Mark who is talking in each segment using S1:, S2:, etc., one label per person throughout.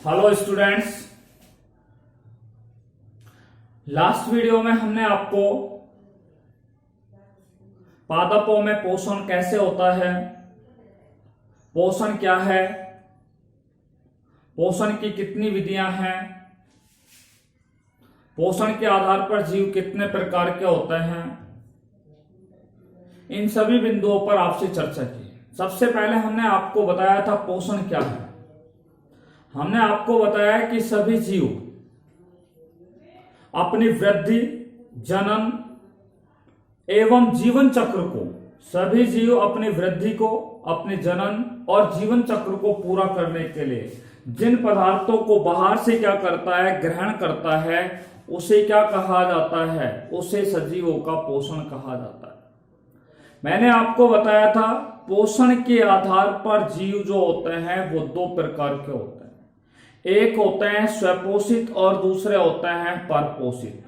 S1: Hello students, last video में हमने आपको पादपों में पोषण कैसे होता है, पोषण क्या है, पोषण की कितनी विधियां हैं, पोषण के आधार पर जीव कितने प्रकार के होते हैं, इन सभी बिंदुओं पर आपसे चर्चा की। सबसे पहले हमने आपको बताया था पोषण क्या है। हमने आपको बताया कि सभी जीव अपनी वृद्धि, जनन एवं जीवन चक्र को, सभी जीव अपनी वृद्धि को, अपने जनन और जीवन चक्र को पूरा करने के लिए जिन पदार्थों को बाहर से क्या करता है, ग्रहण करता है, उसे क्या कहा जाता है, उसे सजीवों का पोषण कहा जाता है। मैंने आपको बताया था पोषण के आधार पर जीव जो होते हैं वो दो प्रकार के होते हैं। एक होते हैं स्वपोषित और दूसरे होते हैं परपोषित।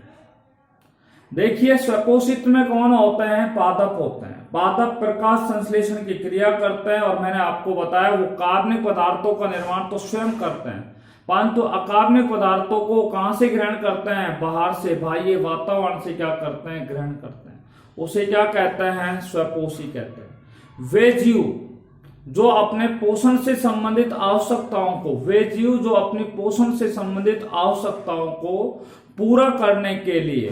S1: देखिए, स्वपोषित में कौन होते हैं? पादप होते हैं। पादप प्रकाश संश्लेषण की क्रिया करते हैं और मैंने आपको बताया वो कार्बनिक पदार्थों का निर्माण तो स्वयं करते हैं, परंतु अकार्बनिक पदार्थों को कहां से ग्रहण करते हैं? बाहर से, बाह्य वातावरण से क्या करते हैं? ग्रहण करते हैं। उसे क्या कहते हैं? स्वपोषी कहते हैं। वे जीव जो अपने पोषण से संबंधित आवश्यकताओं को, वे जीव जो अपनी पोषण से संबंधित आवश्यकताओं को पूरा करने के लिए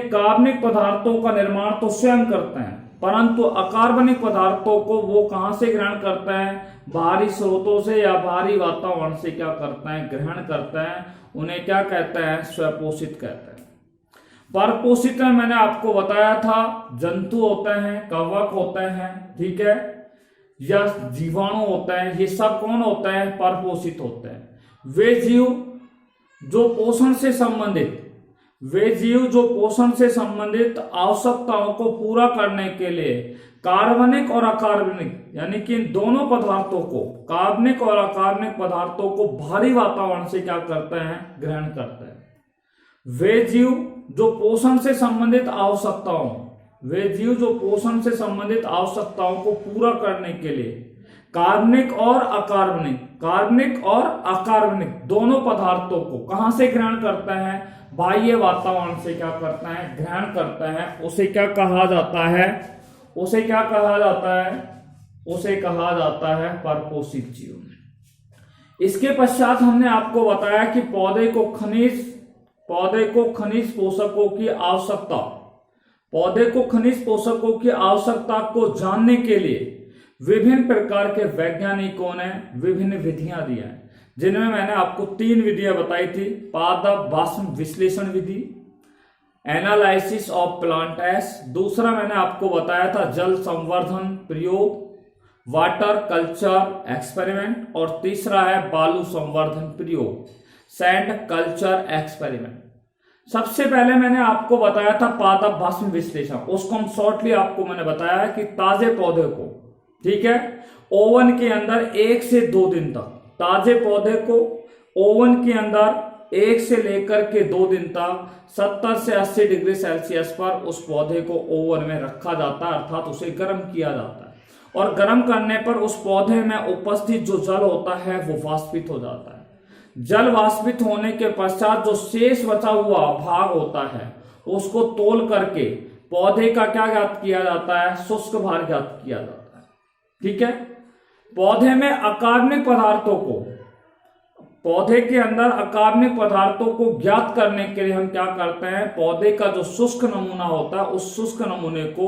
S1: कार्बनिक पदार्थों का निर्माण तो स्वयं करते हैं, परंतु अकार्बनिक पदार्थों को वो कहां से ग्रहण करते हैं? बाहरी स्रोतों से या बाहरी वातावरण से क्या करते हैं? ग्रहण करते हैं। उन्हें क्या कहते हैं? स्वपोषित कहते हैं। परपोषित में मैंने आपको बताया था जंतु होते हैं, कवक होते हैं, ठीक है, या जीवाणु होते हैं, ये सब कौन होते हैं? परपोषित होते हैं। वे जीव जो पोषण से संबंधित आवश्यकताओं को पूरा करने के लिए कार्बनिक और अकार्बनिक यानी कि इन दोनों पदार्थों को, कार्बनिक और अकार्बनिक पदार्थों को बाहरी वातावरण से क्या करते हैं? ग्रहण करते हैं। वे जीव जो पोषण से संबंधित आवश्यकताओं को पूरा करने के लिए कार्बनिक और अकार्बनिक दोनों पदार्थों को कहां से ग्रहण करते हैं? बाह्य वातावरण से क्या करते हैं? ग्रहण करते हैं। उसे क्या कहा जाता है? उसे कहा जाता है परपोषित जीव। इसके पश्चात हमने आपको बताया कि पौधे को खनिज पोषकों की आवश्यकता को जानने के लिए विभिन्न प्रकार के वैज्ञानिकों ने विभिन्न विधियां दी हैं, जिनमें मैंने आपको 3 विधियां बताई थी। पादप वाष्प विश्लेषण विधि, एनालिसिस ऑफ प्लांट एश, दूसरा मैंने आपको बताया था जल संवर्धन प्रयोग, वाटर कल्चर एक्सपेरिमेंट, और तीसरा है बालू संवर्धन प्रयोग, सैंड कल्चर एक्सपेरिमेंट। सबसे पहले मैंने आपको बताया था पादप वाष्प विश्लेषण। उसको हम शॉर्टली आपको मैंने बताया है कि ताजे पौधे को, ठीक है, ओवन के अंदर 1 से 2 दिन तक, ताजे पौधे को ओवन के अंदर 1 से लेकर के 2 दिन तक 70 से 80 डिग्री सेल्सियस पर उस पौधे को ओवन में रखा जाता है, अर्थात उसे गर्म किया जाता है, और गर्म करने पर उस पौधे में उपस्थित जो जल होता है वो वाष्पित हो जाता है। जल वाष्पित होने के पश्चात जो शेष बचा हुआ भाग होता है उसको तौल करके पौधे का क्या ज्ञात किया जाता है? शुष्क भार ज्ञात किया जाता है, ठीक है। पौधे में पौधे के अंदर अकार्बनिक पदार्थों को ज्ञात करने के लिए हम क्या करते हैं? पौधे का जो शुष्क नमूना होता है उस शुष्क नमूने को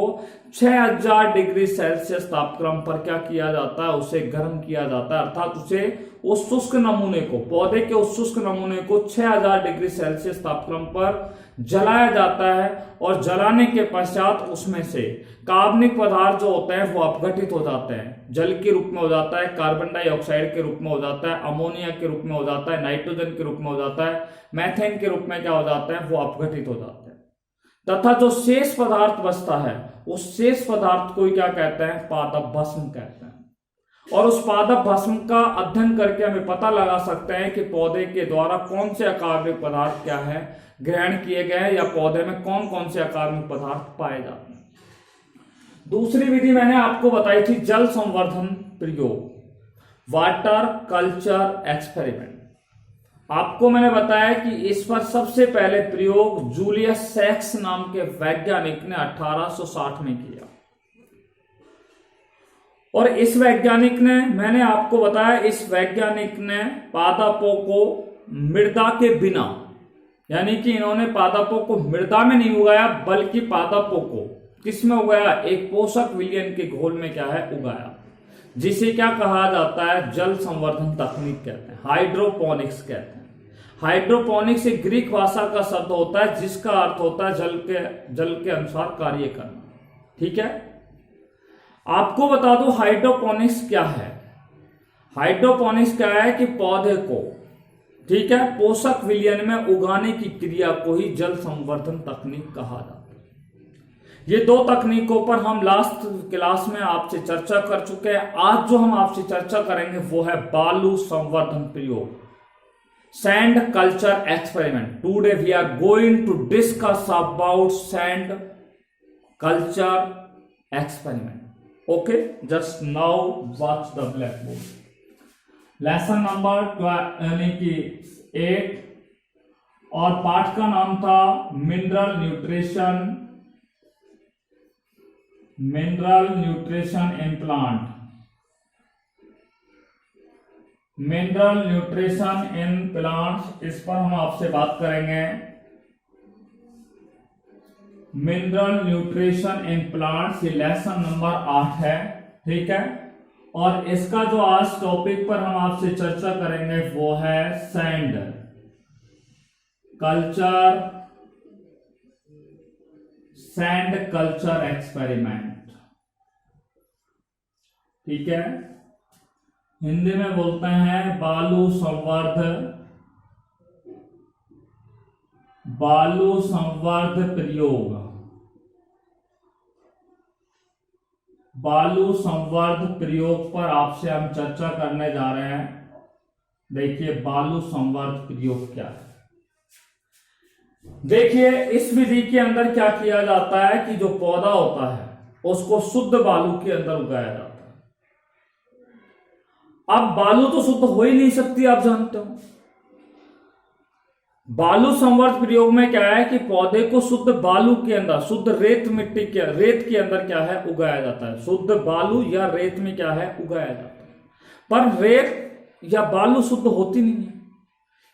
S1: 6000 डिग्री सेल्सियस तापक्रम पर क्या किया जाता है? उसे गर्म किया जाता है, अर्थात पौधे के उस शुष्क नमूने को 6000 डिग्री सेल्सियस तापक्रम पर जलाया जाता है, और जलाने के पश्चात उसमें से कार्बनिक पदार्थ जो होते हैं वो अपघटित हो जाते हैं। जल के रूप में हो जाता है, कार्बन डाइऑक्साइड के रूप में हो जाता है, अमोनिया के रूप में हो जाता है, नाइट्रोजन के रूप में हो जाता है, मैथेन के रूप में क्या हो जाता है? वो अपघटित हो जाते हैं। तथा जो शेष पदार्थ बचता है उस शेष पदार्थ को क्या कहते हैं? पादप भस्म कहते हैं। और उस पादप भस्म का अध्ययन करके हमें पता लगा सकते हैं कि पौधे के द्वारा कौन से अकार्बनिक पदार्थ क्या है ग्रहण किए गए हैं, या पौधे में कौन कौन से अकार्बनिक पदार्थ पाए जाते हैं। दूसरी विधि मैंने आपको बताई थी जल संवर्धन प्रयोग। Water culture experiment. आपको मैंने बताया कि इस पर सबसे पहले प्रयोग जूलियस सैक्स नाम के वैज्ञानिक ने 1860 में किया। और इस वैज्ञानिक ने, मैंने आपको बताया, इस वैज्ञानिक ने पादपों को मृदा के बिना, यानी कि इन्होंने पादपों को मृदा में नहीं उगाया बल्कि पादपों को किस में उगाया, एक पोषक विलयन के घोल में क्या है, उगाया, जिसे क्या कहा जाता है, जल संवर्धन तकनीक कहते हैं, हाइड्रोपोनिक्स कहते हैं। हाइड्रोपोनिक्स एक ग्रीक भाषा का शब्द होता है जिसका अर्थ होता है जल के अनुसार कार्य करना। ठीक है, आपको बता दूं हाइड्रोपोनिक्स क्या है। हाइड्रोपोनिक्स क्या है कि पौधे को, ठीक है, पोषक विलयन में उगाने की क्रिया को ही जल संवर्धन तकनीक कहा जाता है। ये दो तकनीकों पर हम लास्ट क्लास में आपसे चर्चा कर चुके हैं। आज जो हम आपसे चर्चा करेंगे वो है बालू संवर्धन प्रयोग, sand culture experiment. Today we are going to discuss about sand culture experiment. Okay, just now watch the black board. Lesson number 8 और पाठ का नाम था mineral nutrition in plant. Mineral nutrition in plants, इस पर हम आपसे बात करेंगे। मिनरल न्यूट्रिशन इन प्लांट्स, ये लेसन नंबर 8 है। ठीक है, और इसका जो आज टॉपिक पर हम आपसे चर्चा करेंगे वो है सैंड कल्चर एक्सपेरिमेंट। ठीक है, हिंदी में बोलते हैं बालू संवर्ध प्रयोग। बालू संवर्ध प्रयोग पर आपसे हम चर्चा करने जा रहे हैं। देखिए बालू संवर्ध प्रयोग क्या है। देखिए इस विधि के अंदर क्या किया जाता है कि जो पौधा होता है उसको शुद्ध बालू के अंदर उगाया जाता है। अब बालू तो शुद्ध हो ही नहीं सकती, आप जानते हो। बालू संवर्ध प्रयोग में क्या है कि पौधे को शुद्ध बालू के अंदर, शुद्ध रेत के अंदर क्या है, उगाया जाता है। शुद्ध बालू या रेत में क्या है, उगाया जाता है। पर रेत या बालू शुद्ध होती नहीं है,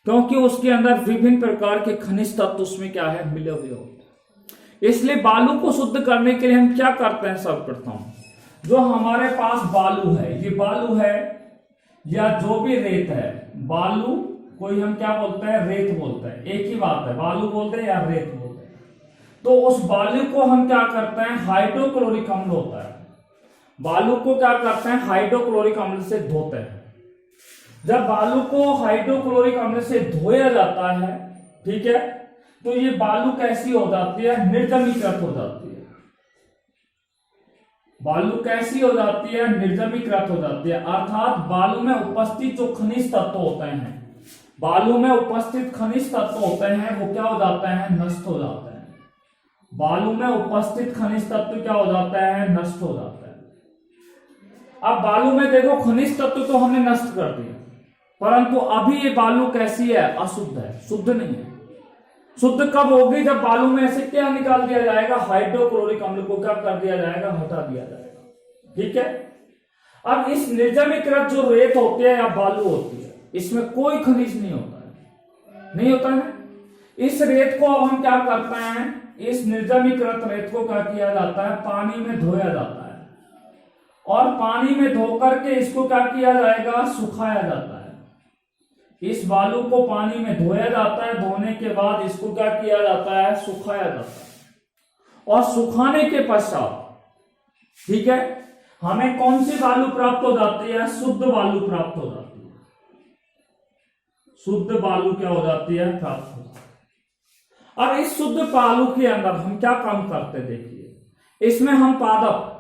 S1: क्योंकि उसके अंदर विभिन्न प्रकार के खनिज तत्व उसमें क्या है, मिले हुए होते हैं। इसलिए बालू को शुद्ध करने के लिए हम क्या करते हैं, सर्वप्रथम जो हमारे पास बालू है, ये बालू है या जो भी रेत है, बालू कोई हम क्या बोलते हैं, रेत बोलते हैं, एक ही बात है, बालू बोलते हैं या रेत बोलते हैं। तो उस बालू को हम क्या करते हैं, हाइड्रोक्लोरिक अम्ल होता है, बालू को क्या करते हैं, हाइड्रोक्लोरिक अम्ल से धोते हैं। जब बालू को हाइड्रोक्लोरिक अम्ल से धोया जाता है, ठीक है, तो ये बालू कैसी हो जाती है, निर्जमीकृत हो जाती है। बालू कैसी हो जाती है, निर्जमीकृत हो जाती है, अर्थात बालू में उपस्थित जो खनिज तत्व होते हैं, बालू में उपस्थित खनिज तत्व होते हैं वो क्या हो जाते हैं, नष्ट हो जाते हैं। बालू में उपस्थित खनिज तत्व क्या हो जाता है, नष्ट हो जाता है। अब बालू में देखो खनिज तत्व तो हमने नष्ट कर दिया, परंतु अभी ये बालू कैसी है, अशुद्ध है, शुद्ध नहीं है। शुद्ध कब होगी, जब बालू में से क्या निकाल दिया जाएगा, हाइड्रोक्लोरिक अम्ल को क्या कर दिया जाएगा, हटा दिया जाएगा। ठीक है, अब इस निर्जमीकृत जो रेत होती है या बालू होती है, इसमें कोई खनिज नहीं होता है, नहीं होता है। इस रेत को अब हम क्या करते हैं, इस निर्जमीकृत रेत को क्या किया जाता है, पानी में धोया जाता है, और पानी में धो करके इसको क्या किया जाएगा, सुखाया जाता है। इस बालू को पानी में धोया जाता है, धोने के बाद इसको क्या किया जाता है, सुखाया जाता है। और सुखाने के पश्चात, ठीक है, हमें कौन सी बालू प्राप्त हो जाती है, शुद्ध बालू प्राप्त हो जाती है। शुद्ध बालू क्या हो जाती है, प्राप्त हो जाती है। अब इस शुद्ध बालू के अंदर हम क्या काम करते हैं, देखिए इसमें हम पादप,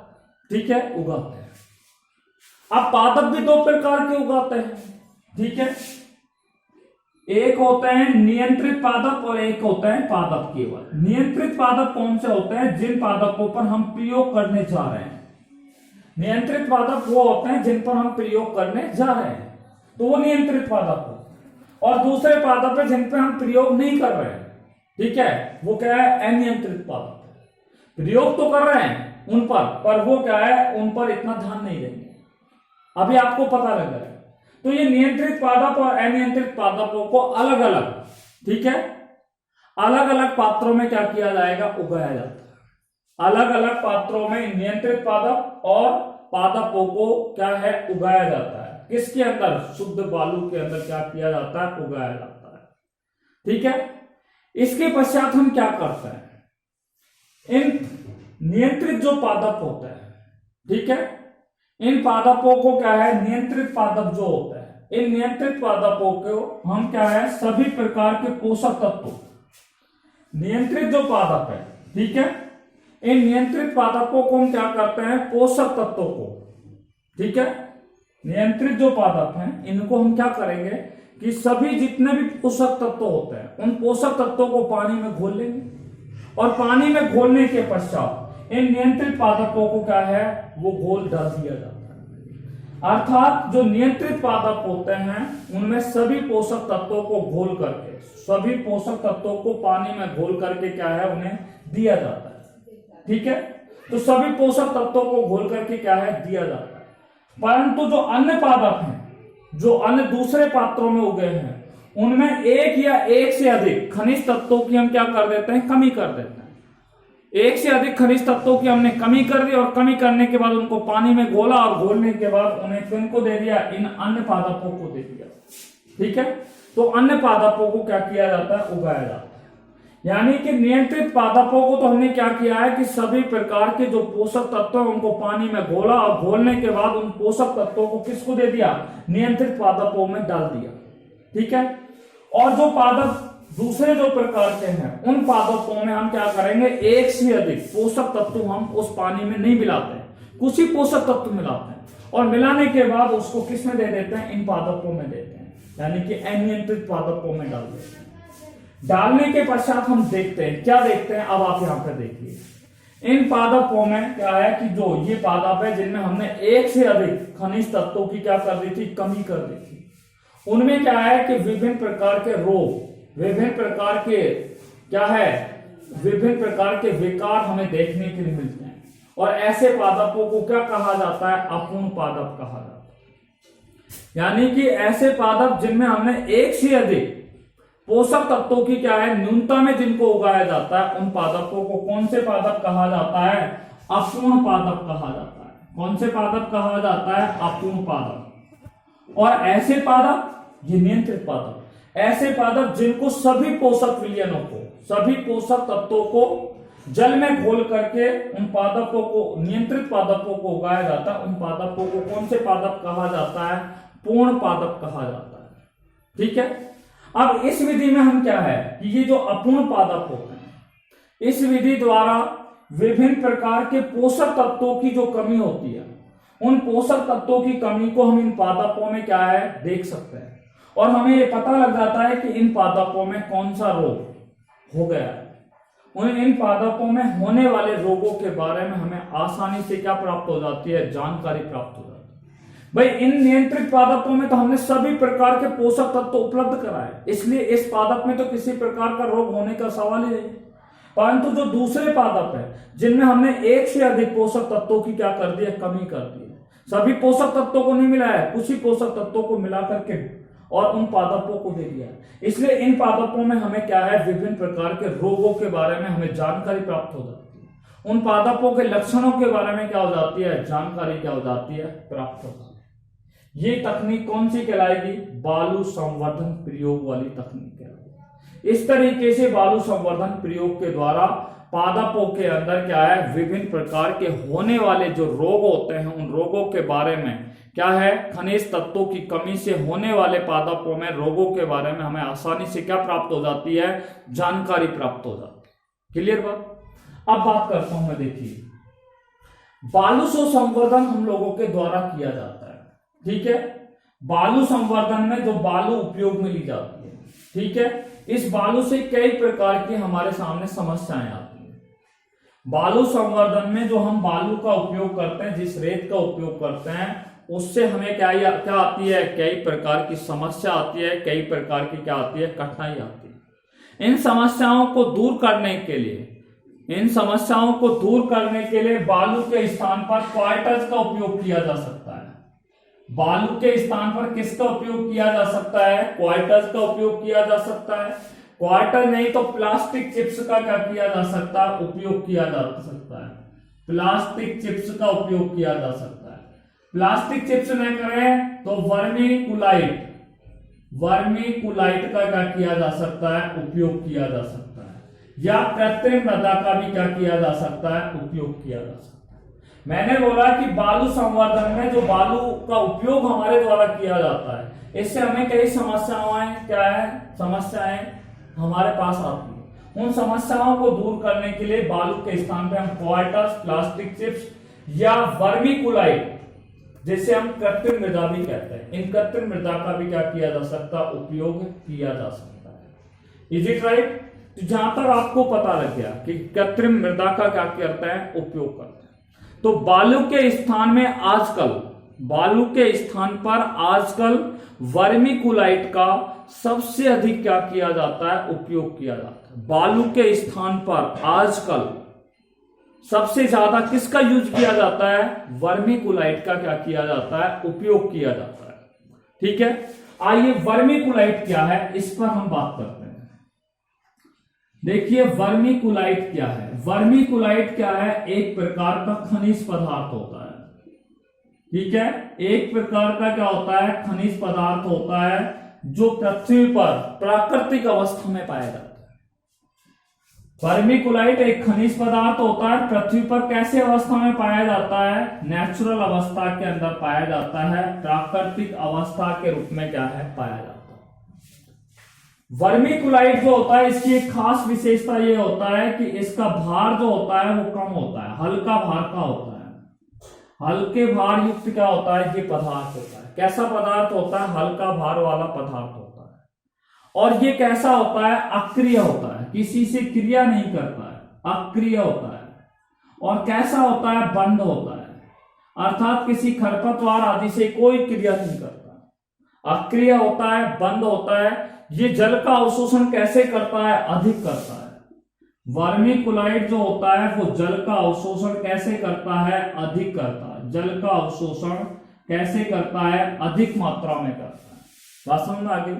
S1: ठीक है, उगाते हैं। अब पादप भी दो प्रकार के उगाते हैं, ठीक है, एक होते हैं नियंत्रित पादप और एक होते हैं पादप केवल। नियंत्रित पादप कौन से होते हैं, जिन पादपों पर हम प्रयोग करने जा रहे हैं, नियंत्रित पादप वो होते हैं जिन पर हम प्रयोग करने जा रहे हैं, तो वो नियंत्रित पादप हो। और दूसरे पादप है जिन पर हम प्रयोग नहीं कर रहे हैं, ठीक है, वो क्या है, अनियंत्रित पादप। प्रयोग तो कर रहे हैं उन पर वो क्या है, उन पर इतना ध्यान नहीं देंगे। अभी आपको पता लग रहा है। तो ये नियंत्रित पादप और अनियंत्रित पादपों को अलग अलग, ठीक है, अलग अलग पात्रों में क्या किया जाएगा, उगाया जाता है। अलग अलग पात्रों में नियंत्रित पादप और पादपों को क्या है, उगाया जाता है। किसके अंदर, शुद्ध बालू के अंदर क्या किया जाता है, उगाया जाता है, ठीक है। इसके पश्चात हम क्या करते हैं, इन नियंत्रित जो पादप होता है, ठीक है, इन पादपों को क्या है, नियंत्रित पादप जो होता है, इन नियंत्रित पादपों को हम क्या है, सभी प्रकार के पोषक तत्वों, नियंत्रित जो पादप है, ठीक है, इन नियंत्रित पादपों को हम क्या करते हैं, पोषक तत्वों को, ठीक है, नियंत्रित जो पादप हैं इनको हम क्या करेंगे कि सभी जितने भी पोषक तत्व होते हैं उन पोषक तत्वों को पानी में घोल लेंगे, और पानी में घोलने के पश्चात इन नियंत्रित पादपों को क्या है, वो घोल डाल दिया जाता है। अर्थात जो नियंत्रित पादप होते हैं उनमें सभी पोषक तत्वों को घोल करके, सभी पोषक तत्वों को पानी में घोल करके क्या है, उन्हें दिया जाता है, ठीक है। तो सभी पोषक तत्वों को घोल करके क्या है, दिया जाता है। परंतु जो अन्य पादप हैं, जो अन्य दूसरे पात्रों में उगे हैं, उनमें एक या एक से अधिक खनिज तत्वों की हम क्या कर देते हैं, कमी कर देते हैं। एक से अधिक खनिज तत्वों की हमने कमी कर दी, और कमी करने के बाद उनको पानी में घोला, और घोलने के बाद उन्हें किनको दे दिया, इन अन्य पादपों को दे दिया, ठीक है। तो अन्य पादपों को क्या किया जाता है, उगाया जाता है। यानी कि नियंत्रित पादपों को तो हमने क्या किया है कि सभी प्रकार के जो पोषक तत्व हैं उनको पानी में घोला, और घोलने के बाद उन पोषक तत्वों को किसको दे दिया, नियंत्रित पादपों में डाल दिया, ठीक है। और जो पादप दूसरे जो प्रकार के हैं उन पादपों में हम क्या करेंगे, एक से अधिक पोषक तत्व हम उस पानी में नहीं मिलाते, कुछ ही पोषक तत्व मिलाते हैं, और मिलाने के बाद उसको किस में दे देते हैं, इन पादपों में देते हैं, यानी कि अनियंत्रित पादपों में डाल देते हैं। डालने के पश्चात हम देखते हैं, क्या देखते हैं, अब आप यहां पर देखिए, इन पादपों में क्या है कि जो ये पादप है जिनमें हमने एक से अधिक खनिज तत्वों की क्या कर दी थी, कमी कर दी थी, उनमें क्या है कि विभिन्न प्रकार के रोग, विभिन्न प्रकार के क्या है, विभिन्न प्रकार के विकार हमें देखने के लिए मिलते हैं। और ऐसे पादपों को क्या कहा जाता है, अपूर्ण पादप कहा जाता है। यानी कि ऐसे पादप जिनमें हमने एक से अधिक पोषक तत्वों की क्या है, न्यूनता में जिनको उगाया जाता है, उन पादपों को कौन से पादप कहा जाता है, अपूर्ण पादप कहा जाता है। कौन से पादप कहा जाता है, अपूर्ण पादप। और ऐसे पादप, ये नियंत्रित पादप, ऐसे पादप जिनको सभी पोषक विलयनों को, सभी पोषक तत्वों को जल में घोल करके उन पादपों को, नियंत्रित पादपों को उगाया जाता है, उन पादपों को कौन से पादप कहा जाता है, पूर्ण पादप कहा जाता है, ठीक है। अब इस विधि में हम क्या है कि ये जो अपूर्ण पादप होते हैं, इस विधि द्वारा विभिन्न प्रकार के पोषक तत्वों की जो कमी होती है, उन पोषक तत्वों की कमी को हम इन पादपों में क्या है, देख सकते हैं, और हमें ये पता लग जाता है कि इन पादपों में कौन सा रोग हो गया है। इन पादपों में होने वाले रोगों के बारे में हमें आसानी से क्या प्राप्त हो जाती है, जानकारी प्राप्त हो जाती है। भाई इन नियंत्रित पादपों में तो हमने सभी प्रकार के पोषक तत्व उपलब्ध कराए, इसलिए इस पादप में तो किसी प्रकार का रोग होने का सवाल ही नहीं। परंतु जो दूसरे पादप है जिनमें हमने एक से अधिक पोषक तत्वों की क्या कर दी है, कमी कर दी है, सभी पोषक तत्वों को नहीं मिलाया है, कुछ ही पोषक तत्वों को मिला करके और उन पादपों को दे दिया, इसलिए इन पादपों में हमें क्या है, विभिन्न प्रकार के रोगों के बारे में हमें जानकारी प्राप्त हो जाती है। उन पादपों के लक्षणों के बारे में क्या हो जाती है, जानकारी क्या हो जाती है, प्राप्त हो जाती है। ये तकनीक कौन सी कहलाएगी, बालू संवर्धन प्रयोग वाली तकनीक कहलाएगी। इस तरीके से बालू संवर्धन प्रयोग के द्वारा पादपों के अंदर क्या है, विभिन्न प्रकार के होने वाले जो रोग होते हैं, उन रोगों के बारे में क्या है, खनिज तत्वों की कमी से होने वाले पादपों में रोगों के बारे में हमें आसानी से क्या प्राप्त हो जाती है, जानकारी प्राप्त हो जाती है। क्लियर बात। अब बात करता हूं मैं, देखिए बालू संवर्धन हम लोगों के द्वारा किया जाता है, ठीक है। बालू संवर्धन में जो बालू उपयोग में ली जाती है, ठीक है, इस बालू से कई प्रकार की हमारे सामने समस्याएं आती हैं। बालू संवर्धन में जो हम बालू का उपयोग करते हैं, जिस रेत का उपयोग करते हैं, उससे हमें क्या आती है, कई प्रकार की समस्या आती है, कई प्रकार की क्या आती है, कठिनाई आती है। इन समस्याओं को दूर करने के लिए बालू के स्थान पर क्वार्टर्स का उपयोग किया जा सकता है। बालू के स्थान पर किसका उपयोग किया जा सकता है, क्वार्टर्स का उपयोग किया जा सकता है। क्वार्टर नहीं तो प्लास्टिक चिप्स का क्या किया जा सकता है, उपयोग किया जा सकता है। प्लास्टिक चिप्स का उपयोग किया जा सकता है। प्लास्टिक चिप्स न करें तो वर्मी कुलाइट का क्या किया जा सकता है, उपयोग किया जा सकता है। या कृत्रिम मृदा का भी क्या किया जा सकता है, उपयोग किया जा सकता है। मैंने बोला कि बालू संवर्धन में जो बालू का उपयोग हमारे द्वारा किया जाता है, इससे हमें कई समस्याएं हमारे पास आती है। उन समस्याओं को दूर करने के लिए बालू के स्थान पे हम क्वार्टर्स, प्लास्टिक चिप्स या वर्मी कुलाइट, जिसे हम कृत्रिम मृदा भी कहते हैं, इन कृत्रिम मृदा का भी क्या किया जा सकता है, उपयोग किया जा सकता है। Is it right? जहां तक आपको पता लग गया कि कृत्रिम मृदा का क्या करते हैं, उपयोग करते हैं। तो बालू के स्थान पर आजकल वर्मी कुलाइट का सबसे अधिक क्या किया जाता है, उपयोग किया जाता है। बालू के स्थान पर आजकल सबसे ज्यादा किसका यूज किया जाता है, वर्मी कुलाइट का क्या किया जाता है, उपयोग किया जाता है। ठीक है, आइए वर्मी कुलाइट क्या है, इस पर हम बात करते हैं। देखिए वर्मी कुलाइट क्या है। वर्मी कुलाइट क्या है, एक प्रकार का खनिज पदार्थ होता है। ठीक है, एक प्रकार का क्या होता है, खनिज पदार्थ होता है, जो पृथ्वी पर प्राकृतिक अवस्था में पाया जाता है। वर्मी कुलाइट एक खनिज पदार्थ होता है, पृथ्वी पर कैसे अवस्था में पाया जाता है, नेचुरल अवस्था के अंदर पाया जाता है, प्राकृतिक अवस्था के रूप में क्या है, पाया जाता है। वर्मी कुलाइट जो होता है, इसकी एक खास विशेषता ये होता है कि इसका भार जो होता है वो कम होता है, हल्का भार का होता है। हल्के भार युक्त क्या होता है, ये पदार्थ होता है। कैसा पदार्थ होता है, हल्का भार वाला पदार्थ होता है। और ये कैसा होता है, अक्रिय होता है, किसी से क्रिया नहीं करता है, अक्रिय होता है। और कैसा होता है, बंद होता है, अर्थात किसी खरपतवार आदि से कोई क्रिया नहीं करता। अक्रिय होता है, बंद होता है। ये जल का अवशोषण कैसे करता है, अधिक करता है। वर्मी कुलाइट जो होता है वो जल का अवशोषण कैसे करता है, अधिक करता है। जल का अवशोषण कैसे करता है, अधिक मात्रा में करता है। बात समझ में आ गई?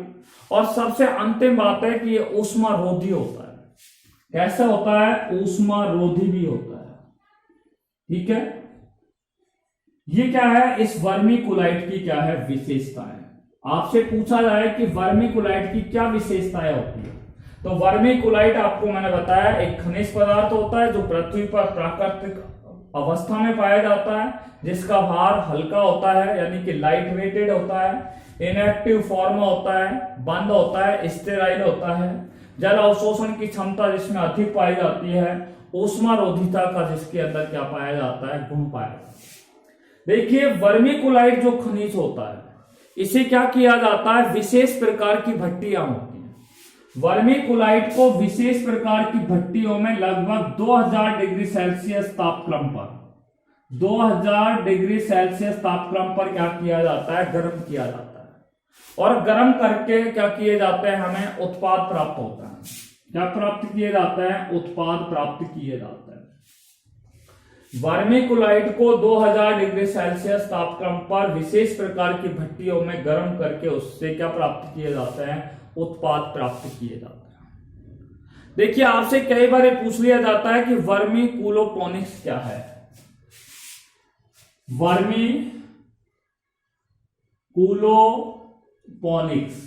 S1: और सबसे अंतिम बात है कि ये ऊष्मारोधी होता है। कैसा होता है, ऊष्मारोधी भी होता है। ठीक है, ये क्या है, इस वर्मी कुलाइट की क्या है, विशेषता है। आपसे पूछा जाए कि वर्मी कुलाइट की क्या विशेषताएं होती है, तो वर्मी कुलाइट आपको मैंने बताया एक खनिज पदार्थ होता है, जो पृथ्वी पर प्राकृतिक अवस्था में पाया जाता है, जिसका भार हल्का होता है, यानी कि लाइट वेटेड होता है, इनएक्टिव फॉर्म होता है, बंद होता है, स्टेराइल होता है, जल अवशोषण की क्षमता जिसमें अधिक पाई जाती है, ऊष्मारोधिता का जिसके अंदर क्या पाया जाता है, गुण पाया जाता है। देखिए वर्मी कुलाइट जो खनिज होता है, इसे क्या किया जाता है, विशेष प्रकार की भट्टियां होती हैं। वर्मी कुलाइट को विशेष प्रकार की भट्टियों में लगभग 2000 डिग्री सेल्सियस तापक्रम पर 2000 डिग्री सेल्सियस तापक्रम पर क्या किया जाता है, गर्म किया जाता है। और गर्म करके क्या किए जाते हैं, हमें उत्पाद प्राप्त होता है। क्या प्राप्त किए जाते हैं, उत्पाद प्राप्त किए जाते हैं। वर्मी कुलाइट को 2000 डिग्री सेल्सियस तापक्रम पर विशेष प्रकार की भट्टियों में गर्म करके उससे क्या प्राप्त किए जाते हैं, उत्पाद प्राप्त किए जाते हैं। देखिए आपसे कई बार पूछ लिया जाता है कि वर्मी कूलोपोनिक्स क्या है। वर्मी कूलोपोनिक्स,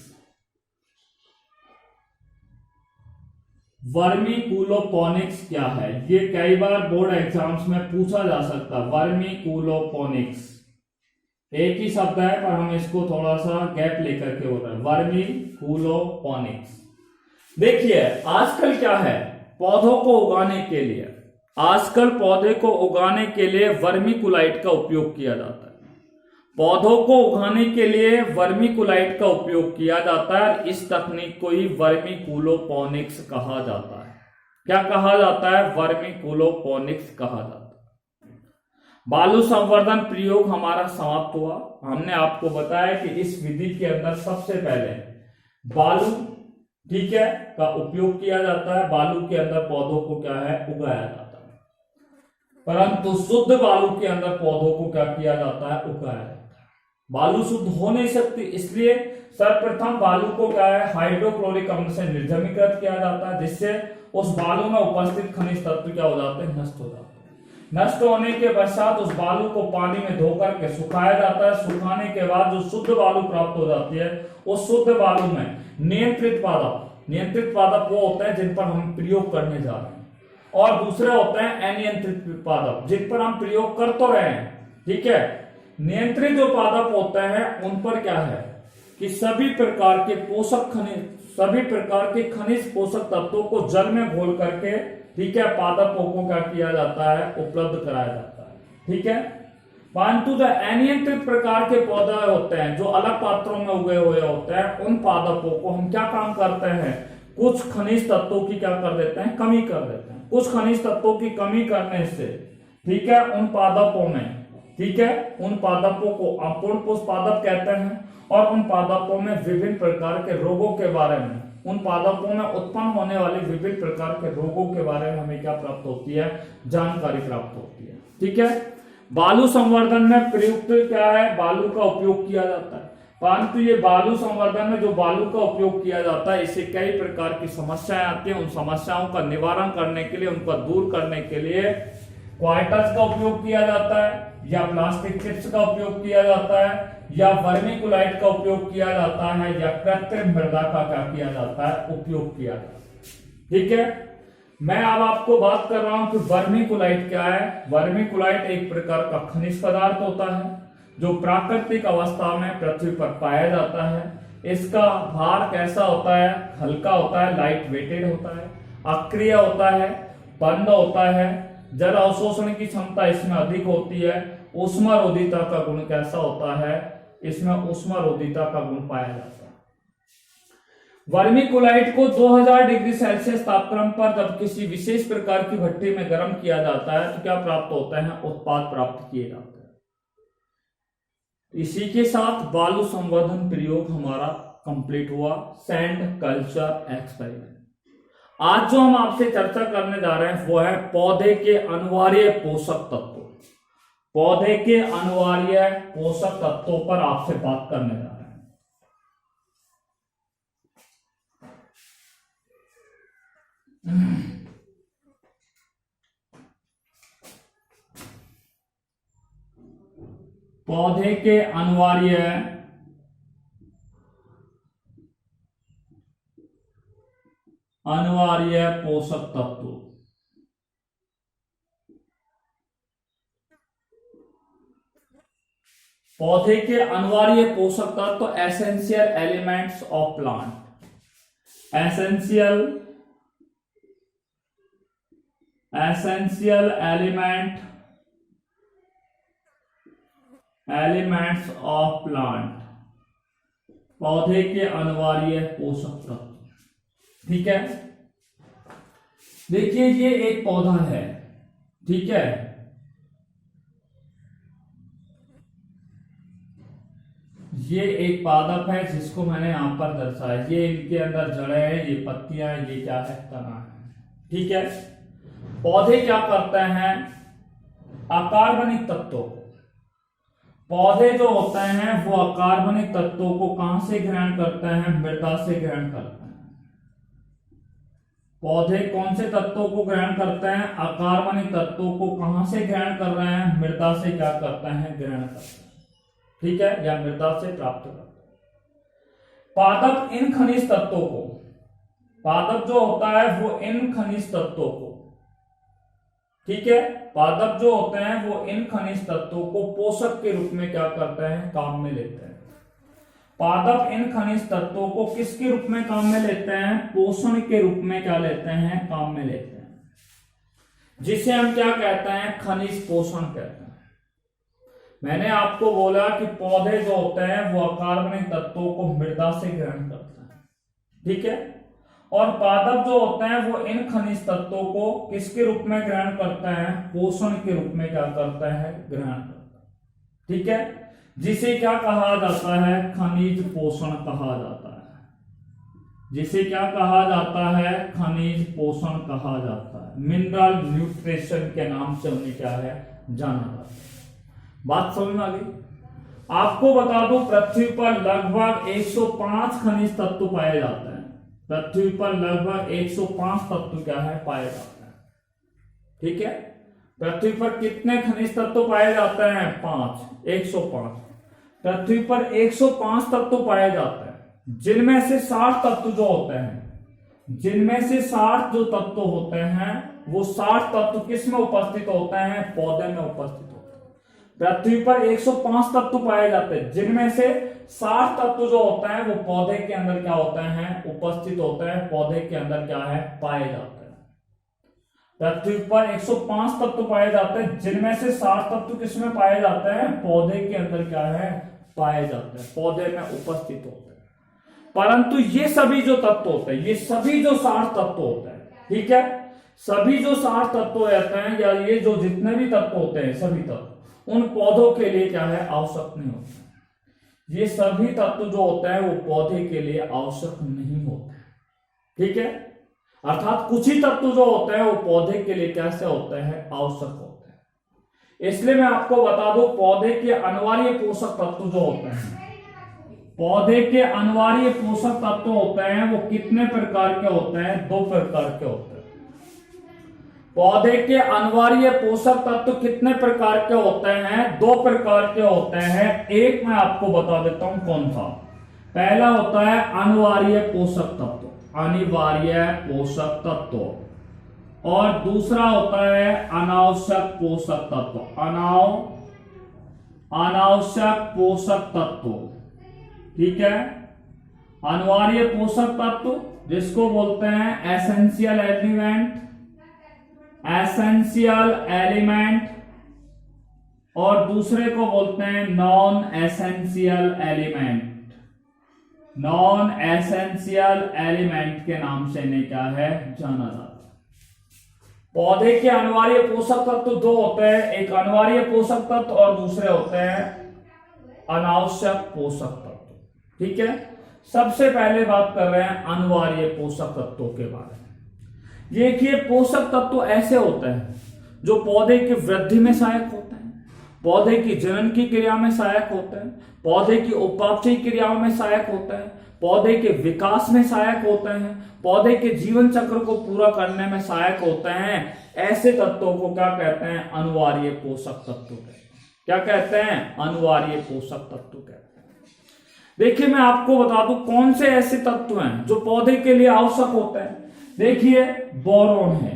S1: वर्मी कूलोपोनिक्स क्या है, ये कई बार बोर्ड एग्जाम्स में पूछा जा सकता है। वर्मी कूलोपोनिक्स एक ही शब्द है, पर हम इसको थोड़ा सा गैप लेकर के बोल रहे हैं, वर्मी कूलोपोनिक्स। देखिए आजकल क्या है, पौधों को उगाने के लिए, आजकल पौधे को उगाने के लिए वर्मी कुलाइट का उपयोग किया जाता है। पौधों को उगाने के लिए वर्मी कुलाइट का उपयोग किया जाता है। इस तकनीक को ही वर्मी कूलोपोनिक्स कहा जाता है। क्या कहा जाता है? वर्मीकूलोपोनिक्स कहा जाता है। बालू संवर्धन प्रयोग हमारा समाप्त हुआ। हमने आपको बताया कि इस विधि के अंदर सबसे पहले बालू, ठीक है, का उपयोग किया जाता है। बालू के अंदर पौधों को क्या है? उगाया जाता है। परंतु शुद्ध बालू के अंदर पौधों को क्या किया जाता है? उगाया जाता है। बालू शुद्ध हो नहीं सकती, इसलिए सर्वप्रथम बालू को क्या है? हाइड्रोक्लोरिक अम्ल से निर्जमीकृत किया जाता है, जिससे उस बालू में उपस्थित खनिज तत्व क्या हो जाते हैं? नष्ट हो जाते हैं। नष्ट होने के पश्चात उस बालू को पानी में धोकर के सुखाया जाता है। सुखाने के बाद जो शुद्ध बालू प्राप्त हो जाती है, उस शुद्ध बालू में नियंत्रित पादप वो होते हैं जिन पर हम प्रयोग करने जा रहे हैं, और दूसरे होते हैं अनियंत्रित पादप जिन पर हम प्रयोग कर तो रहे हैं। ठीक है, नियंत्रित जो पादप होते हैं उन पर क्या है कि सभी प्रकार के खनिज पोषक तत्वों को जल में घोल करके, ठीक है, पादपों को क्या किया जाता है? उपलब्ध कराया जाता है। ठीक है, परंतु जो अनियंत्रित प्रकार के पौधे होते हैं, जो अलग पात्रों में उगे हुए होते हैं, उन पादपों को हम क्या काम करते हैं? कुछ खनिज तत्वों की क्या कर देते हैं? कमी कर देते हैं। कुछ खनिज तत्वों की कमी करने से, ठीक है, उन पादपों में, ठीक है, उन पादपों को अपूर्ण पुष्प पादप कहते हैं, और उन पादपों में विभिन्न प्रकार के रोगों के बारे में, उन पादपों में उत्पन्न होने वाले विभिन्न प्रकार के रोगों के बारे में हमें क्या प्राप्त होती है? जानकारी प्राप्त होती है। ठीक है, बालू संवर्धन में प्रयुक्त क्या है? बालू का उपयोग किया जाता है। परंतु ये बालू संवर्धन में जो बालू का उपयोग किया जाता है, इससे कई प्रकार की समस्याएं आती हैं। उन समस्याओं का निवारण करने के लिए, उनको दूर करने के लिए क्वार्टर्स का उपयोग किया जाता है, या प्लास्टिक चिप्स का उपयोग किया जाता है, या वर्मीकुलाइट का उपयोग किया जाता है, या कृत्रिम मृदा का क्या किया जाता है? उपयोग किया जाता है। ठीक है, मैं अब आपको बात कर रहा हूं कि वर्मीकुलाइट क्या है। वर्मीकुलाइट एक प्रकार का खनिज पदार्थ होता है जो प्राकृतिक अवस्था में पृथ्वी पर पाया जाता है। इसका भार कैसा होता है? हल्का होता है, लाइट वेटेड होता है, अक्रिय होता है, बंद होता है, जल अवशोषण की क्षमता इसमें अधिक होती है। ऊष्मारोधिता का गुण कैसा होता है? इसमें ऊष्मारोधिता का गुण पाया जाता है। वर्मीकुलाइट को 2000 डिग्री सेल्सियस तापक्रम पर जब किसी विशेष प्रकार की भट्टी में गर्म किया जाता है तो क्या प्राप्त होता है? उत्पाद प्राप्त किए जाते हैं। इसी के साथ बालू संवर्धन प्रयोग हमारा कंप्लीट हुआ। Sand culture experiment. आज जो हम आपसे चर्चा करने जा रहे हैं वो है पौधे के अनिवार्य पोषक तत्व। पौधे के अनिवार्य पोषक तत्वों पर आपसे बात करने जा रहे हैं। पौधे के अनिवार्य पोषक तत्व। पौधे के अनिवार्य पोषक तत्व essential elements of plant. Essential elements of plant, पौधे के अनिवार्य पोषक तत्व। ठीक है, देखिए ये एक पौधा है, ठीक है, ये एक पादप है जिसको मैंने यहां पर दर्शाया। ये इनके अंदर जड़ें हैं, ये पत्तियां हैं, ये क्या है? तना है। ठीक है, पौधे क्या करते हैं? अकार्बनिक तत्वों, पौधे जो होते हैं वो अकार्बनिक तत्वों को कहां से ग्रहण करते हैं? मृदा से ग्रहण करते हैं। पौधे कौन से तत्वों को ग्रहण करते हैं? अकार्बनिक तत्वों को कहां से ग्रहण कर रहे हैं? मृदा से क्या करते हैं? ग्रहण करते हैं। ठीक है, या मृदा से प्राप्त करते हैं। पादप इन खनिज तत्वों को, पादप जो होता है वो इन खनिज तत्वों को, ठीक है, पादप जो होते हैं वो इन खनिज तत्वों को पोषक के रूप में क्या करते हैं? काम में लेते हैं। पादप इन खनिज तत्वों को किसके रूप में काम में लेते हैं? पोषण के रूप में क्या लेते हैं? काम में लेते हैं, जिसे हम क्या कहते हैं? खनिज पोषण कहते हैं। मैंने आपको बोला कि पौधे जो होते हैं वो अकार्बनिक तत्वों को मृदा से ग्रहण करते हैं। ठीक है, और पादप जो होते हैं वो इन खनिज तत्वों को किसके रूप में ग्रहण करते हैं? पोषण के रूप में क्या करते हैं? ग्रहण करते हैं। ठीक है, जिसे क्या कहा जाता है? खनिज पोषण कहा जाता है। जिसे क्या कहा जाता है? खनिज पोषण कहा जाता है। मिनरल न्यूट्रिशन के नाम से उन्हें क्या है? जाना जाता है। बात समझ में आ गई? आपको बता दूं, पृथ्वी पर लगभग 105 खनिज तत्व पाए जाते हैं। पृथ्वी पर लगभग 105 तत्व क्या है? पाए जाते हैं। ठीक है, पृथ्वी पर कितने खनिज तत्व पाए जाते हैं? 5, 105। पृथ्वी पर 105 तत्व पाए जाते हैं, जिनमें से 60 तत्व जो होते हैं, जिनमें से 60 जो तत्व होते हैं, वो 60 तत्व किस में उपस्थित होते हैं? पौधे में उपस्थित होते हैं। पृथ्वी पर 105 तत्व पाए जाते हैं, जिनमें से 60 तत्व जो होते हैं वो पौधे के अंदर क्या होते हैं? उपस्थित होते हैं। पौधे के अंदर क्या है? पाए जाते हैं। पृथ्वी पर 105 तत्व पाए जाते हैं, जिनमें से 60 तत्व किसमें पाए जाते हैं? पौधे के अंदर क्या है? पाए जाते हैं, पौधे में उपस्थित होते हैं। परंतु ये सभी जो तत्व होते हैं, ये सभी जो 60 तत्व होते हैं, ठीक है, सभी जो 60 तत्व रहते हैं, या ये जो जितने भी तत्व होते हैं, सभी तत्व उन पौधों के लिए क्या है? आवश्यक नहीं होते। ये सभी तत्व जो होते हैं वो पौधे के लिए आवश्यक नहीं होते। ठीक है, अर्थात कुछ ही तत्व जो होते हैं वो पौधे के लिए कैसे होते हैं? आवश्यक होते हैं। इसलिए मैं आपको बता दूं, पौधे के अनिवार्य पोषक तत्व जो होते हैं, पौधे के अनिवार्य पोषक तत्व होते हैं, वो कितने प्रकार के होते हैं? 2 प्रकार के होते हैं। पौधे के अनिवार्य पोषक तत्व कितने प्रकार के होते हैं? 2 प्रकार के होते हैं। एक मैं आपको बता देता हूं कौन सा। पहला होता है अनिवार्य पोषक तत्व, अनिवार्य पोषक तत्व, और दूसरा होता है अनावश्यक पोषक तत्व, अनावश्यक पोषक तत्व। ठीक है, अनिवार्य पोषक तत्व जिसको बोलते हैं एसेंशियल एलिमेंट, एसेंशियल एलिमेंट, और दूसरे को बोलते हैं non essential element. Non essential element के नाम से इन्हें क्या है? जाना जाता है। पौधे के अनिवार्य पोषक तत्व 2 होते हैं, एक अनिवार्य पोषक तत्व और दूसरे होते हैं अनावश्यक पोषक तत्व। ठीक है, सबसे पहले बात कर रहे हैं अनिवार्य पोषक तत्वों के बारे में। देखिए, पोषक तत्व ऐसे होते हैं जो पौधे की वृद्धि में सहायक होते हैं, पौधे की जनन की क्रिया में सहायक होते हैं, पौधे की उपापचय क्रियाओं में सहायक होते हैं, पौधे के विकास में सहायक होते हैं, पौधे के जीवन चक्र को पूरा करने में सहायक होते हैं। ऐसे तत्वों को क्या कहते हैं? अनिवार्य पोषक तत्व कहते हैं। क्या कहते हैं? अनिवार्य पोषक तत्व कहते हैं। देखिए, मैं आपको बता दूं कौन से ऐसे तत्व हैं जो पौधे के लिए आवश्यक होते हैं। देखिए, बोरॉन है,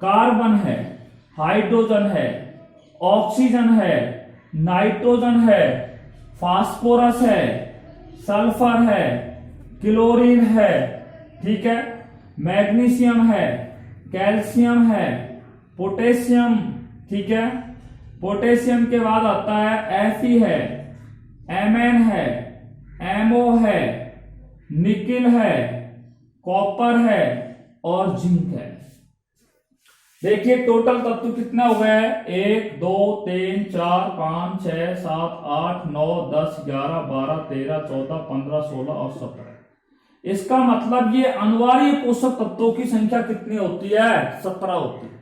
S1: कार्बन है, हाइड्रोजन है, ऑक्सीजन है, नाइट्रोजन है, फास्फोरस है, सल्फर है, क्लोरीन है, ठीक है, मैग्नीशियम है, कैल्शियम है, पोटेशियम, ठीक है, पोटेशियम के बाद आता है Fe है, Mn है, MO है, निकिल है, कॉपर है और जिंक है। देखिए, टोटल तत्व कितना हो गया है? 1 2 3 4 5 6 7 8 9 10 11 12 13 14 15 16 और 17। इसका मतलब ये अनिवार्य पोषक तत्वों की संख्या कितनी होती है? 17 होती है।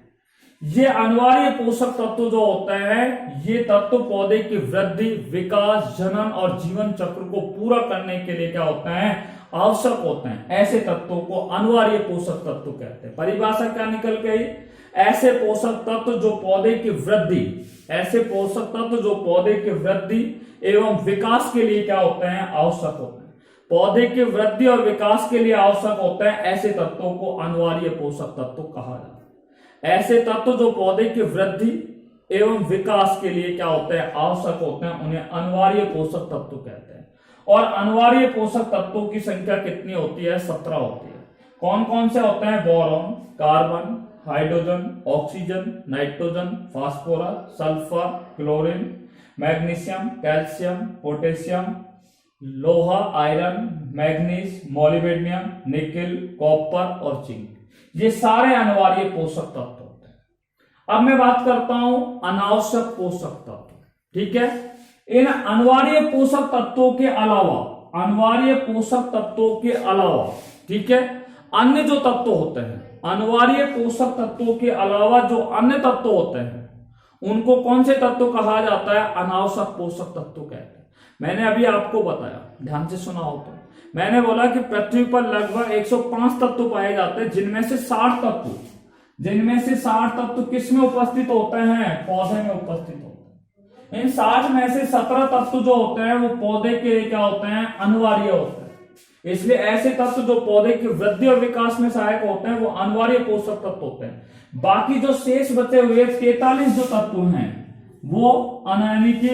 S1: ये अनिवार्य पोषक तत्व जो होते हैं, ये तत्व पौधे की वृद्धि, विकास, जनन और जीवन चक्र को पूरा करने के लिए क्या होते हैं? आवश्यक होते हैं। ऐसे तत्वों को अनिवार्य पोषक तत्व कहते हैं। परिभाषा क्या निकल गई? ऐसे पोषक तत्व जो पौधे की वृद्धि, ऐसे पोषक तत्व जो पौधे की वृद्धि एवं विकास के लिए क्या होते हैं? आवश्यक होते हैं। पौधे की वृद्धि और विकास के लिए आवश्यक होते हैं, ऐसे तत्वों को अनिवार्य पोषक तत्व कहा जाता है। ऐसे तत्व जो पौधे की वृद्धि एवं विकास के लिए क्या होते हैं? आवश्यक होते हैं, उन्हें अनिवार्य पोषक तत्व कहते हैं। और अनिवार्य पोषक तत्वों की संख्या कितनी होती है? 17 होती है। कौन कौन से होते हैं? Boron, carbon, hydrogen, oxygen, nitrogen, phosphorus, sulphur, chlorine, magnesium, calcium, potassium, लोहा, iron, manganese, molybdenum, nickel, copper और जिंक, ये सारे अनिवार्य पोषक तत्व होते हैं। अब मैं बात करता हूं अनावश्यक पोषक तत्व। ठीक है, इन अनिवार्य पोषक तत्वों के अलावा, अनिवार्य पोषक तत्वों के अलावा, ठीक है, अन्य जो तत्व होते हैं, अनिवार्य पोषक तत्वों के अलावा जो अन्य तत्व होते हैं, उनको कौन से तत्व कहा जाता है? अनावश्यक पोषक तत्व कहते हैं। मैंने अभी आपको बताया, ध्यान से सुना हो तो, मैंने बोला कि पृथ्वी पर लगभग 105 तत्व पाए जाते हैं, जिनमें से 60 तत्व किसमें उपस्थित होते हैं? पौधे में उपस्थित होते हैं। इन 60 में से 17 तत्व जो होते हैं वो पौधे के लिए क्या होते हैं? अनिवार्य होते हैं। इसलिए ऐसे तत्व जो पौधे की वृद्धि और विकास में सहायक होते हैं वो अनिवार्य पोषक तत्व होते हैं। बाकी जो शेष बचे हुए 43 जो तत्व हैं, वो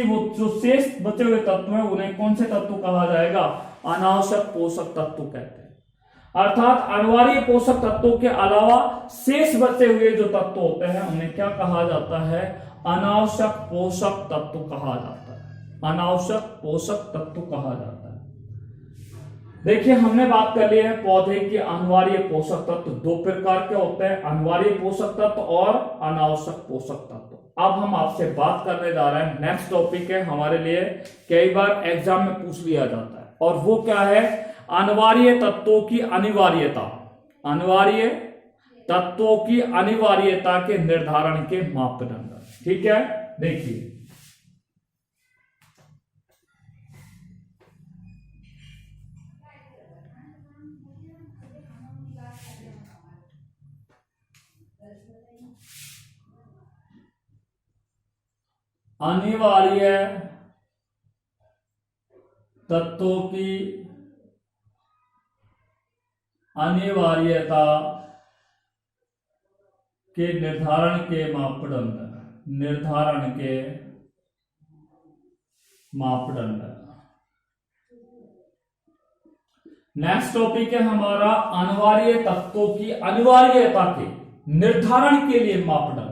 S1: वो जो शेष बचे हुए तत्व हैं, उन्हें कौन से तत्व कहा जाएगा? अनावश्यक पोषक तत्व कहते हैं। अर्थात अनिवार्य पोषक तत्वों के अलावा शेष बचे हुए जो तत्व होते हैं उन्हें क्या कहा जाता है? अनावश्यक पोषक तत्व कहा जाता है। अनावश्यक पोषक तत्व कहा जाता है। देखिए, हमने बात कर ली है पौधे के अनिवार्य पोषक तत्व दो प्रकार के होते हैं, अनिवार्य पोषक तत्व और अनावश्यक पोषक तत्व। अब हम आपसे बात करने जा रहे हैं, नेक्स्ट टॉपिक है हमारे लिए, कई बार एग्जाम में पूछ लिया जाता है, और वो क्या है? अनिवार्य तत्वों की अनिवार्यता। अनिवार्य तत्वों की अनिवार्यता के निर्धारण के मापदंड। ठीक है, देखिए अनिवार्य तत्वों की अनिवार्यता के निर्धारण के मापदंड। नेक्स्ट टॉपिक है हमारा अनिवार्य तत्वों की अनिवार्यता के निर्धारण के लिए मापदंड।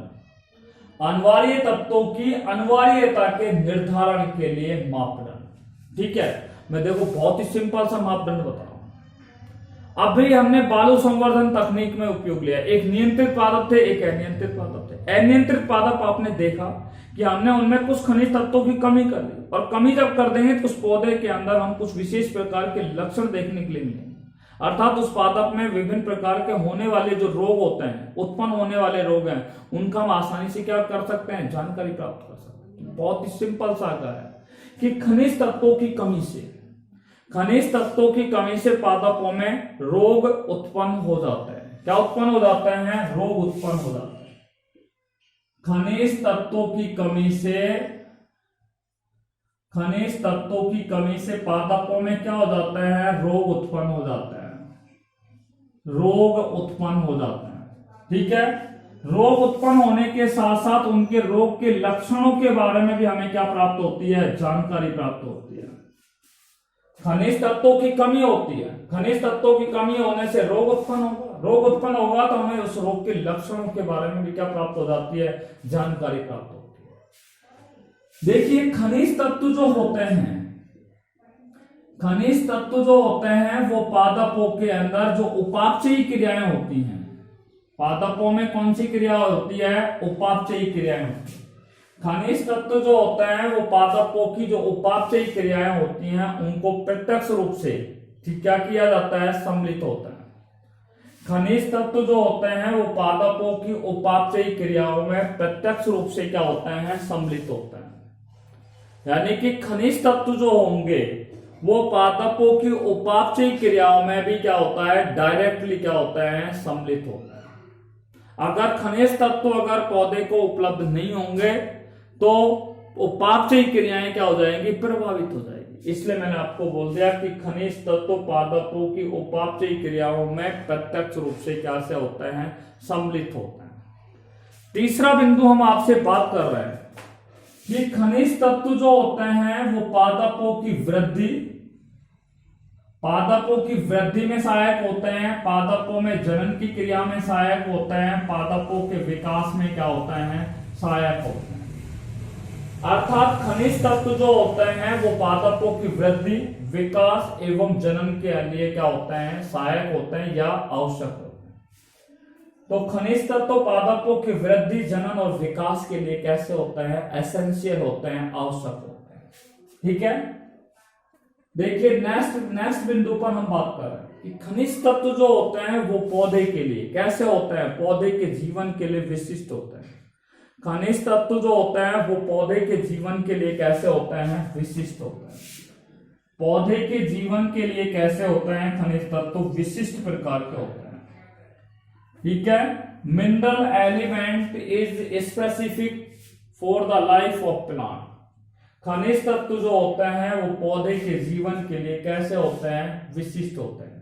S1: अनिवार्य तत्वों की अनिवार्यता के निर्धारण के लिए मापदंड। ठीक है, मैं देखो बहुत ही सिंपल सा मापदंड बता रहा हूं। अभी हमने बालू संवर्धन तकनीक में उपयोग लिया, एक नियंत्रित पादप थे, एक अनियंत्रित पादप थे। अनियंत्रित पादप आपने देखा कि हमने उनमें कुछ खनिज तत्वों की कमी कर दी, और कमी जब कर देंगे तो उस पौधे के अंदर हम कुछ विशेष प्रकार के लक्षण देखने के लिए मिलेंगे। अर्थात उस पादप में विभिन्न प्रकार के होने वाले जो रोग होते हैं, उत्पन्न होने वाले रोग हैं, उनका हम आसानी से क्या कर सकते हैं? जानकारी प्राप्त कर सकते हैं। बहुत ही सिंपल सा है कि खनिज तत्वों की कमी से पादपों में रोग उत्पन्न हो जाते हैं। क्या उत्पन्न हो जाते हैं? रोग उत्पन्न हो जाते हैं। खनिज तत्वों की कमी से पादपों में क्या हो जाता है? रोग उत्पन्न हो जाता है। ठीक है, रोग उत्पन्न होने के साथ साथ उनके रोग के लक्षणों के बारे में भी हमें क्या प्राप्त होती है? जानकारी प्राप्त होती है। खनिज तत्वों की कमी होती है, खनिज तत्वों की कमी होने से रोग उत्पन्न होगा तो हमें उस रोग के लक्षणों के बारे में भी क्या प्राप्त हो जाती है? जानकारी प्राप्त होती है। देखिए, खनिज तत्व जो होते हैं वो पादपों के अंदर जो उपापचयी क्रियाएं होती हैं, पादपों में कौन सी क्रिया होती है? उपापचयी क्रियाएं होती है। खनिज तत्व जो होते हैं वो पादपों की जो उपापचयी क्रियाएं होती हैं उनको प्रत्यक्ष रूप से क्या किया जाता है? सम्मिलित होता है। खनिज तत्व जो होते हैं वो पादपों की उपापचयी क्रियाओं में प्रत्यक्ष रूप से क्या होते हैं? सम्मिलित होते हैं। यानी कि खनिज तत्व जो होंगे वो पादपों की उपापचयी क्रियाओं में भी क्या होता है? डायरेक्टली क्या होता है? सम्मिलित होता है। अगर खनिज तत्व अगर पौधे को उपलब्ध नहीं होंगे तो उपापचयी क्रियाएं क्या हो जाएंगी? प्रभावित हो जाएगी। इसलिए मैंने आपको बोल दिया कि खनिज तत्व पादपों की उपापचयी क्रियाओं में प्रत्यक्ष रूप से क्या से होते हैं? सम्मिलित होते हैं। तीसरा बिंदु हम आपसे बात कर रहे हैं कि खनिज तत्व जो होते हैं वो पादपों की वृद्धि में सहायक होते हैं, पादपों में जनन की क्रिया में सहायक होते हैं, पादपों के विकास में क्या होते हैं? सहायक होते हैं। अर्थात खनिज तत्व जो होते हैं वो पादपों की वृद्धि, विकास एवं जनन के लिए क्या होते हैं, सहायक होते हैं या आवश्यक होते हैं। तो खनिज तत्व पादपों की वृद्धि, जनन और विकास के लिए कैसे होते हैं, एसेंशियल होते हैं, आवश्यक होते हैं। ठीक है, देखिए नेक्स्ट बिंदु पर हम बात कर रहे हैं कि खनिज तत्व जो होते हैं वो पौधे के लिए कैसे होते हैं, पौधे के जीवन के लिए विशिष्ट होते हैं। खनिज तत्व जो होते हैं वो पौधे के जीवन के लिए कैसे होते हैं, विशिष्ट होते हैं। पौधे के जीवन के लिए कैसे होते हैं खनिज तत्व, विशिष्ट प्रकार के होते हैं। ठीक है, mineral element is specific for the life of plant. खनिज तत्व जो होते हैं वो पौधे के जीवन के लिए कैसे होते हैं, विशिष्ट होते हैं।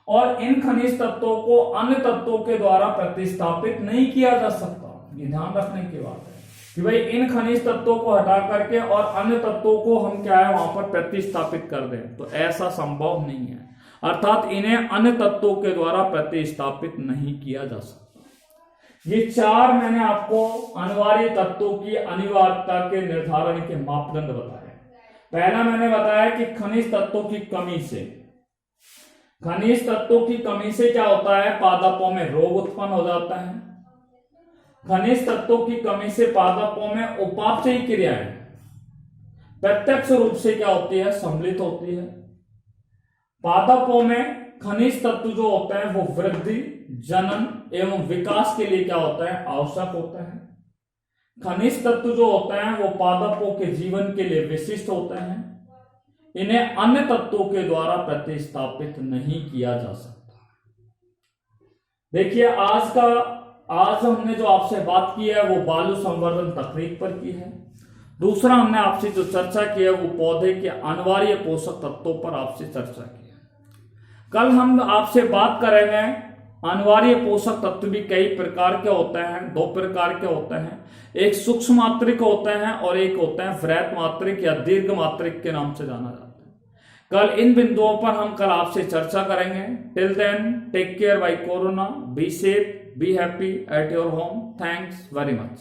S1: और इन खनिज तत्वों को अन्य तत्वों के द्वारा प्रतिस्थापित नहीं किया जा सकता। ये ध्यान रखने की बात है कि भाई इन खनिज तत्वों को हटा करके और अन्य तत्वों को हम क्या है वहां पर प्रतिस्थापित कर दें, तो ऐसा संभव नहीं है। अर्थात इन्हें अन्य तत्वों के द्वारा प्रतिस्थापित नहीं किया जा सकता। ये चार मैंने आपको अनिवार्य तत्वों की अनिवार्यता के निर्धारण के मापदंड बताए। पहला मैंने बताया कि खनिज तत्वों की कमी से, खनिज तत्वों की कमी से क्या होता है, पादपों में रोग उत्पन्न हो जाता है। खनिज तत्वों की कमी से पादपों में उपापचयी क्रियाएं प्रत्यक्ष रूप से क्या होती है, सम्मिलित होती है। पादपों में खनिज तत्व जो होते हैं वो वृद्धि, जनन एवं विकास के लिए क्या होता है, आवश्यक होता है। खनिज तत्व जो होते हैं वो पादपों के जीवन के लिए विशिष्ट होते हैं। इन्हें अन्य तत्वों के द्वारा प्रतिस्थापित नहीं किया जा सकता। देखिए आज हमने जो आपसे बात की है वो बालू संवर्धन तकनीक पर की है। दूसरा हमने आपसे जो चर्चा की है वो पौधे के अनिवार्य पोषक तत्वों पर आपसे चर्चा की है। कल हम आपसे बात करेंगे अनिवार्य पोषक तत्व भी कई प्रकार के होते हैं, दो प्रकार के होते हैं। एक सूक्ष्म मात्रिक होते हैं और एक होते हैं वृहत मात्रिक या दीर्घ मात्रिक के नाम से जाना जाता है। कल इन बिंदुओं पर हम कल आपसे चर्चा करेंगे। Till then take care bye corona, be safe, be happy at your home. Thanks very much.